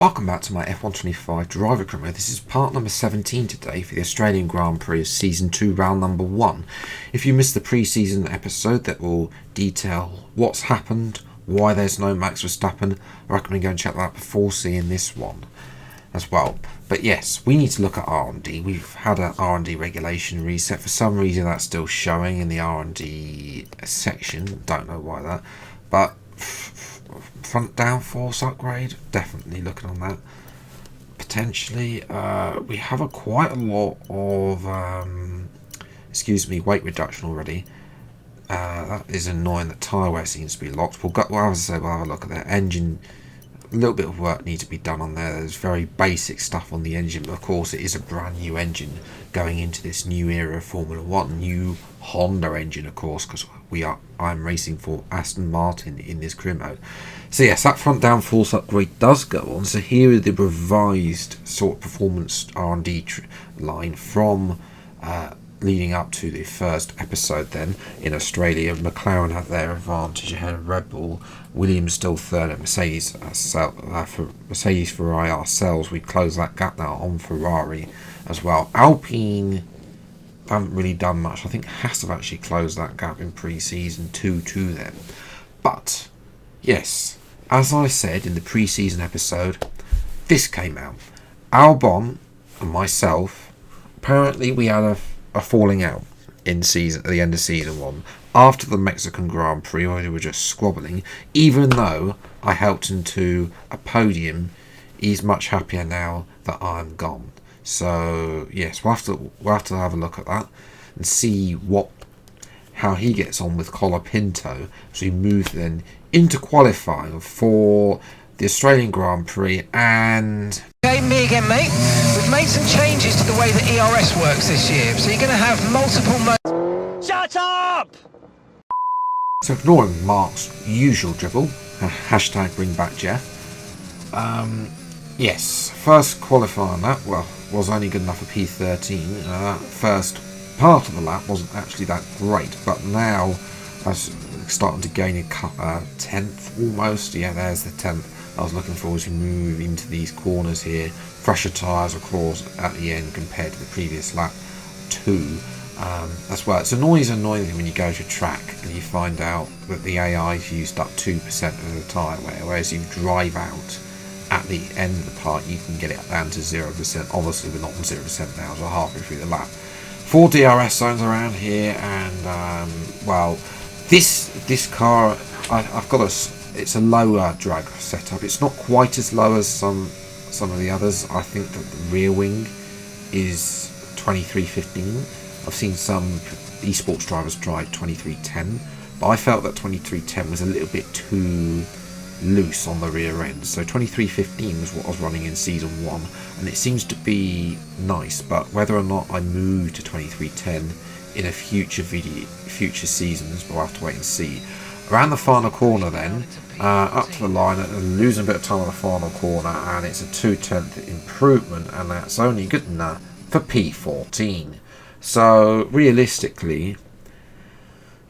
Welcome back to my F125 driver career. This is part number 17 today for the Australian Grand Prix of Season 2, round number 1. If you missed the pre-season episode that will detail what's happened, why there's no Max Verstappen, I recommend go and check that out before seeing this one as well. But yes, we need to look at R&D. We've had an R&D regulation reset. For some reason that's still showing in the R&D section. Don't know why that. But front downforce upgrade, definitely looking on that. Potentially, we have quite a lot of weight reduction already. That is annoying. The tyre wear seems to be locked. We'll have a look at that engine. A little bit of work needs to be done on there. There's very basic stuff on the engine, but of course it is a brand new engine going into this new era of Formula 1. New Honda engine, of course, because I'm racing for Aston Martin in this career mode. So yes, that front downforce upgrade does go on. So here is the revised sort of performance R&D line from leading up to the first episode then in Australia. McLaren had their advantage ahead of Red Bull. Williams still third at Mercedes. For Mercedes, Ferrari ourselves, we close that gap now on Ferrari as well. Alpine haven't really done much. I think Haas have actually closed that gap in pre-season 2 to them. But yes, as I said in the pre-season episode, this came out. Albon and myself, apparently we had a falling out at the end of season 1 after the Mexican Grand Prix, where we were just squabbling. Even though I helped him to a podium, he's much happier now that I'm gone. So yes, we'll have to have a look at that and see how he gets on with Colapinto as we move then into qualifying for the Australian Grand Prix. And Okay, me again, mate. We've made some changes to the way that ERS works this year, so you're going to have multiple modes. Shut up! So ignoring Mark's usual dribble, hashtag bring back Jeff. Yes, first qualifying on that, was only good enough for P13. First part of the lap wasn't actually that great, but now I was starting to gain a 10th almost. Yeah, there's the 10th. I was looking forward to moving into these corners here. Fresher tyres, of course, at the end compared to the previous lap 2. As well, it's annoying when you go to track and you find out that the AI's used up 2% of the tyre wear, whereas you drive out at the end of the part, you can get it down to 0%. Obviously, we're not on 0% now, so halfway through the lap. 4 DRS zones around here, and this car, I've got it's a lower drag setup. It's not quite as low as some of the others. I think that the rear wing is 2315. I've seen some esports drivers drive 2310, but I felt that 2310 was a little bit too loose on the rear end. So 2315 was what I was running in season 1, and it seems to be nice, but whether or not I move to 2310 in a future seasons, we'll have to wait and see. Around the final corner then, up to the line, and losing a bit of time on the final corner, and it's a 2/10 improvement, and that's only good enough for P14. So realistically,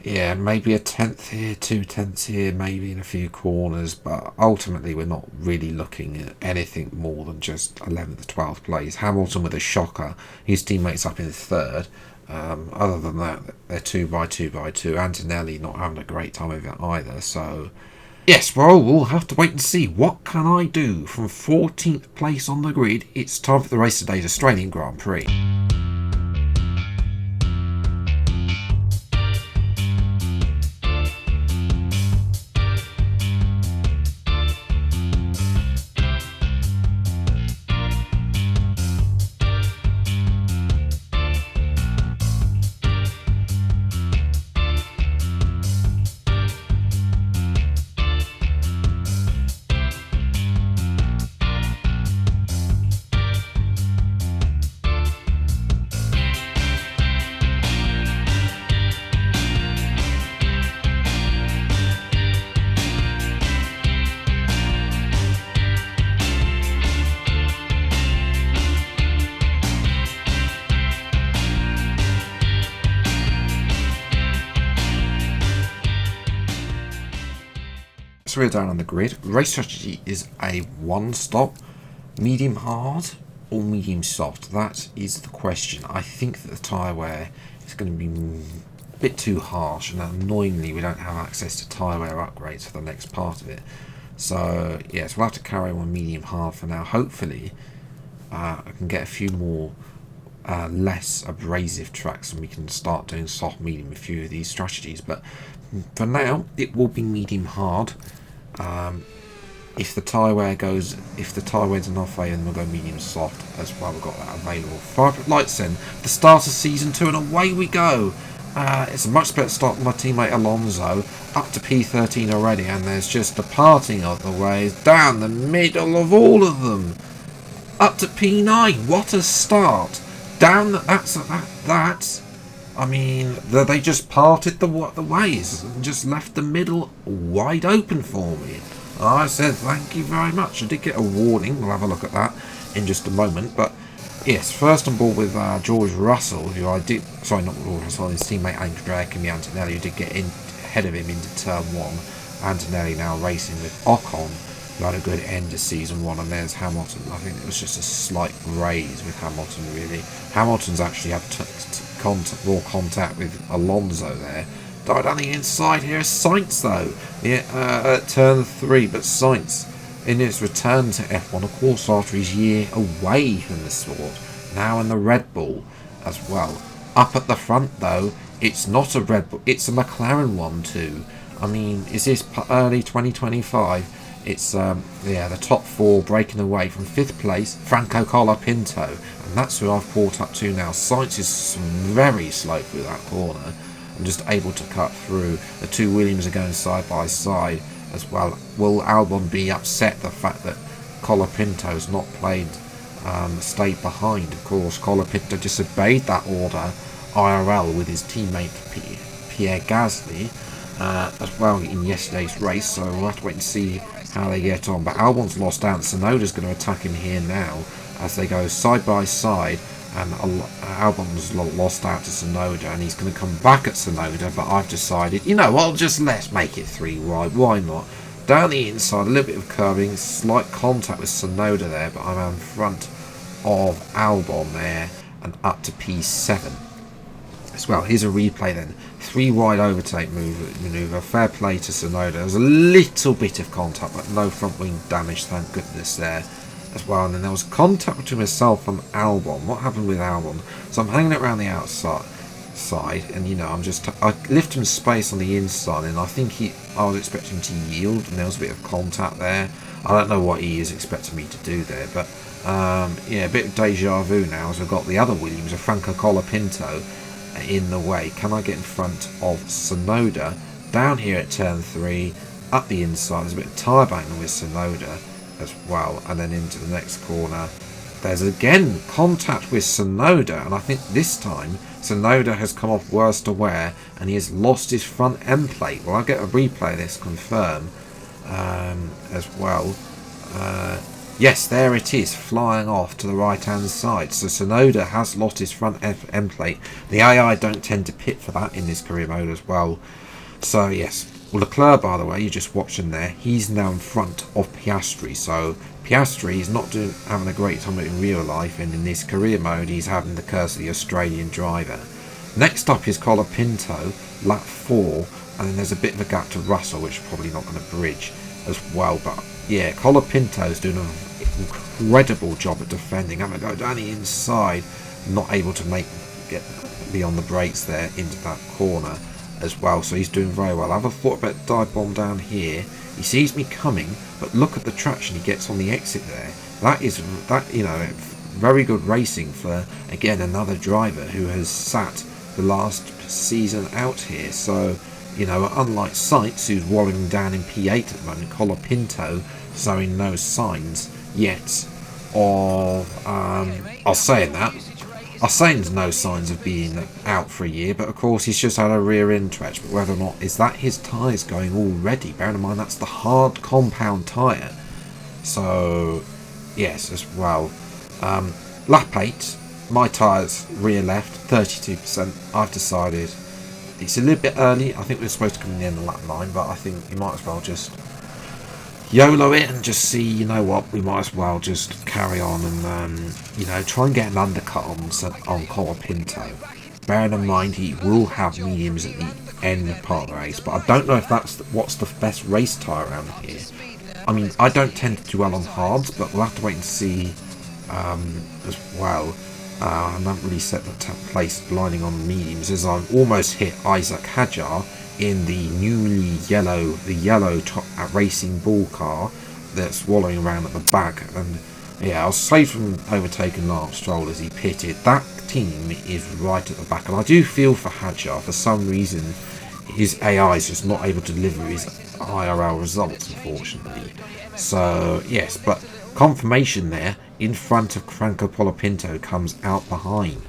yeah, maybe a 10th here, 2/10 here, maybe in a few corners, but ultimately we're not really looking at anything more than just 11th, 12th place. Hamilton with a shocker, his teammates up in 3rd. Other than that, they're 2 by 2 by 2. Antonelli not having a great time of it either. So yes, well, we'll have to wait and see. What can I do from 14th place on the grid? It's time for the race today's Australian Grand Prix. So we're down on the grid. Race strategy is a one-stop. Medium hard or medium soft? That is the question. I think that the tyre wear is going to be a bit too harsh, and annoyingly we don't have access to tyre wear upgrades for the next part of it. So yes, we'll have to carry on medium hard for now. Hopefully I can get a few more less abrasive tracks and we can start doing soft medium with a few of these strategies, but for now it will be medium hard. If the tyre wear's in our favour, then we'll go medium soft as well. We've got that available. 5 lights in the start of season 2, and away we go. It's a much better start than my teammate Alonso, up to P13 already, and there's just the parting of the ways down the middle of all of them, up to P9. What a start! Down that. I mean, they just parted the ways and just left the middle wide open for me. I said thank you very much. I did get a warning. We'll have a look at that in just a moment. But yes, first on board with George Russell, who I did, sorry, not George Russell, his teammate Andrea Antonelli, who did get in ahead of him into turn 1. Antonelli now racing with Ocon, who had a good end of season 1, and there's Hamilton. I think it was just a slight graze with Hamilton, really. Hamilton's actually had raw contact with Alonso there. Died on the inside here is Sainz though, at turn 3, but Sainz in his return to F1, of course, after his year away from the sport, now in the Red Bull as well. Up at the front though, it's not a Red Bull, it's a McLaren one too. I mean, is this early 2025? It's the top 4 breaking away from 5th place, Franco Colapinto, and that's who I've caught up to now. Sainz is very slow through that corner. I'm just able to cut through. The 2 Williams are going side by side as well. Will Albon be upset the fact that Colapinto's not stayed behind? Of course, Colapinto disobeyed that order IRL with his teammate Pierre Gasly as well in yesterday's race, so we'll have to wait and see how they get on. But Albon's lost out, Tsunoda's going to attack him here now as they go side by side. And Albon's lost out to Tsunoda, and he's going to come back at Tsunoda, but I've decided, you know, let's make it 3 wide, why not? Down the inside, a little bit of curving, slight contact with Tsunoda there, but I'm in front of Albon there, and up to P7 as well. Here's a replay then. 3 wide overtake manoeuvre, fair play to Tsunoda. There's a little bit of contact, but no front wing damage, thank goodness there. As well, and then there was contact between myself and Albon. What happened with Albon? So I'm hanging it around the outside, and you know, I left him space on the inside, and I think I was expecting him to yield, and there was a bit of contact there. I don't know what he is expecting me to do there, but yeah, a bit of deja vu now as we've got the other Williams, a Franco Colapinto, in the way. Can I get in front of Tsunoda? Down here at turn 3, up the inside, there's a bit of tyre banging with Tsunoda as well, and then into the next corner there's again contact with Tsunoda, and I think this time Tsunoda has come off worst to wear and he has lost his front end plate. Well, I'll get a replay of this confirm as well. Yes, there it is, flying off to the right hand side. So Tsunoda has lost his front end plate. The AI don't tend to pit for that in this career mode as well. So yes, well, Leclerc, by the way, you're just watching there, he's now in front of Piastri. So Piastri is not having a great time in real life, and in this career mode he's having the curse of the Australian driver. Next up is Colapinto, lap 4, and then there's a bit of a gap to Russell, which is probably not going to bridge as well. But yeah, Colapinto's doing an incredible job at defending. I'm going to go down the inside, not able to get beyond the brakes there into that corner as well, so he's doing very well. I have a thought about dive bomb down here. He sees me coming, but look at the traction he gets on the exit there. That you know, very good racing for, again, another driver who has sat the last season out here. So, you know, unlike Sainz, who's wallowing down in P8 at the moment, Colapinto showing no signs yet of Sainz no signs of being out for a year, but of course he's just had a rear end stretch. But whether or not, is that his tyres going already? Bearing in mind that's the hard compound tyre. So yes, as well. Lap 8, my tyres rear left, 32%. I've decided it's a little bit early. I think we're supposed to come in the end of lap 9, but I think you might as well just, YOLO it and just see, you know what, we might as well just carry on and, you know, try and get an undercut on Colapinto. Bearing in mind he will have mediums at the end part of the race, but I don't know if that's what's the best race tyre around here. I mean, I don't tend to do well on hards, but we'll have to wait and see as well. I haven't really set the place blinding on mediums, as I've almost hit Isaac Hadjar in the newly yellow racing bull car that's wallowing around at the back. And yeah, I was saved from overtaking Lance Stroll as he pitted. That team is right at the back, and I do feel for Hadjar. For some reason, his AI is just not able to deliver his IRL results, unfortunately. So yes, but confirmation there in front of Franco Colapinto comes out behind.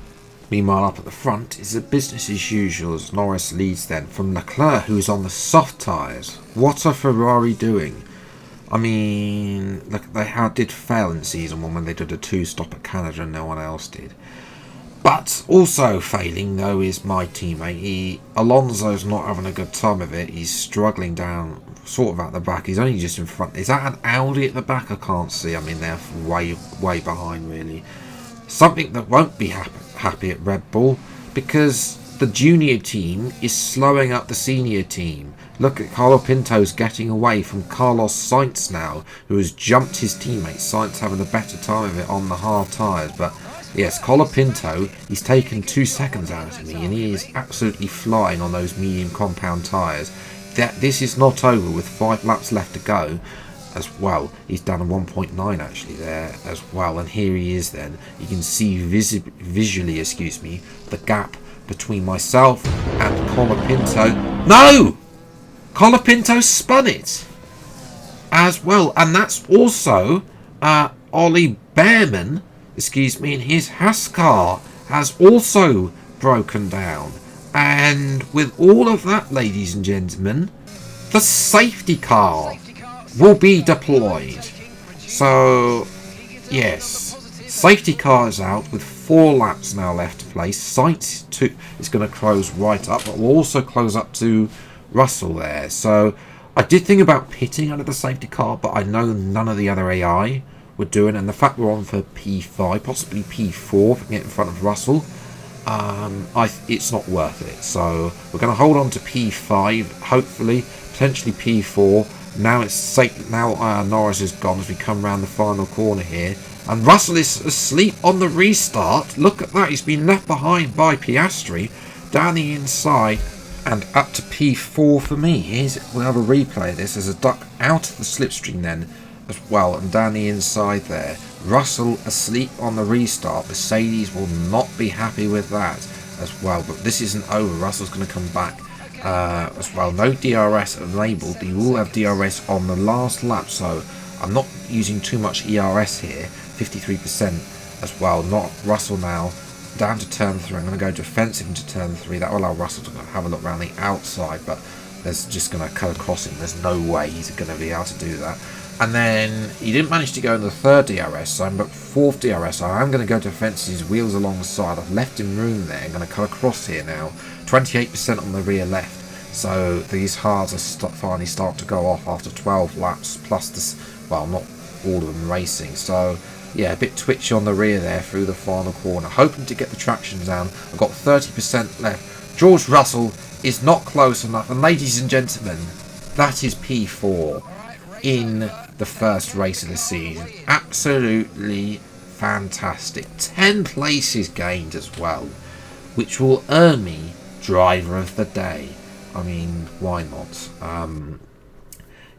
Meanwhile, up at the front is a business as usual as Norris leads then from Leclerc, who's on the soft tyres. What are Ferrari doing? I mean, look, they did fail in season 1 when they did a 2-stop at Canada and no one else did. But also failing, though, is my teammate. Alonso's not having a good time of it. He's struggling down, sort of at the back. He's only just in front. Is that an Audi at the back? I can't see. I mean, they're way behind, really. Something that won't be happy at Red Bull, because the junior team is slowing up the senior team. Look at Colapinto's getting away from Carlos Sainz now, who has jumped his teammate. Sainz having a better time of it on the hard tyres, but yes, Colapinto, he's taken 2 seconds out of me, and he is absolutely flying on those medium compound tyres. This is not over with 5 laps left to go as well. He's done a 1.9 actually there as well, and here he is then. You can see visually, the gap between myself and Colapinto. No! Colapinto spun it as well, and that's also Ollie Behrman, in his Haas car has also broken down. And with all of that, ladies and gentlemen, the safety car will be deployed. So yes, safety car is out with 4 laps now left to play. Sainz is going to close right up, but will also close up to Russell there. So I did think about pitting under the safety car, but I know none of the other AI were doing, and the fact we're on for P5, possibly P4 if we get in front of Russell, it's not worth it. So we're going to hold on to P5, hopefully, potentially P4. Now it's safe. Now Norris is gone as we come round the final corner here, and Russell is asleep on the restart. Look at that, he's been left behind by Piastri down the inside, and up to P4 for me. We'll have a replay of this as a duck out of the slipstream then as well, and down the inside there, Russell asleep on the restart. Mercedes will not be happy with that as well, but this isn't over. Russell's going to come back as well. No DRS enabled. You will have DRS on the last lap, so I'm not using too much ERS here. 53% as well. Not Russell now down to turn 3. I'm going to go defensive into turn 3. That will allow Russell to have a look around the outside, but there's just going to cut across him. There's no way he's going to be able to do that. And then he didn't manage to go in the 3rd DRS zone, but 4th DRS zone. I'm going to go defensive, his wheels alongside. I've left him room there. I'm going to cut across here now. 28% on the rear left. So these hards are finally start to go off after 12 laps, plus this, well, not all of them racing. So yeah, a bit twitchy on the rear there through the final corner. Hoping to get the traction down. I've got 30% left. George Russell is not close enough. And ladies and gentlemen, that is P4 in the first race of the season. Absolutely fantastic. 10 places gained as well, which will earn me driver of the day. I mean, why not?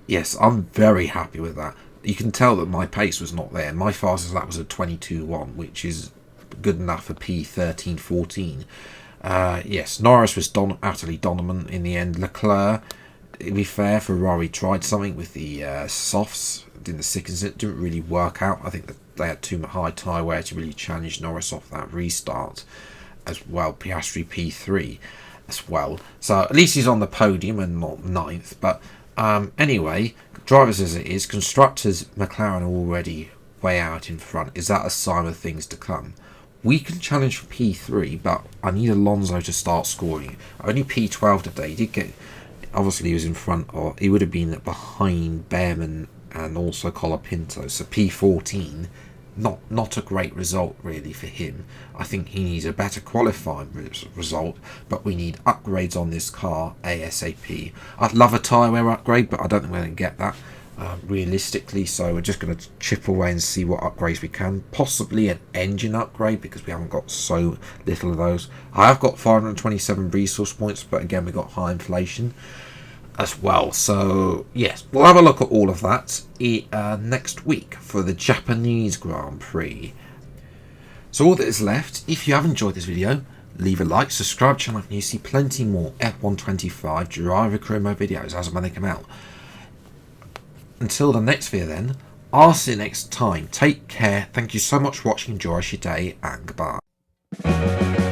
Yes, I'm very happy with that. You can tell that my pace was not there. My fastest lap was a 22.1, which is good enough for P13-14. Yes, Norris was utterly dominant in the end. Leclerc, to be fair, Ferrari tried something with the softs in the seconds. It didn't really work out. I think that they had too much high tyre wear to really challenge Norris off that restart as well. Piastri P3 as well. So at least he's on the podium and not 9th. But anyway, drivers as it is, constructors, McLaren are already way out in front. Is that a sign of things to come? We can challenge for P3, but I need Alonso to start scoring. Only P12 today. He did get, obviously he was in front, or he would have been behind Behrman and also Colapinto. So P14, not a great result really for him. I think he needs a better qualifying result, but we need upgrades on this car ASAP. I'd love a tyre wear upgrade, but I don't think we're going to get that realistically, so we're just going to chip away and see what upgrades we can. Possibly an engine upgrade, because we haven't got so little of those. I have got 527 resource points, but again, we've got high inflation as well. So yes, we'll have a look at all of that next week for the Japanese Grand Prix. So all that is left, if you have enjoyed this video, leave a like, subscribe to the channel, and you see plenty more F125 driver career mode videos as and when they come out. Until the next video then, I'll see you next time. Take care, thank you so much for watching, enjoy your day, and goodbye.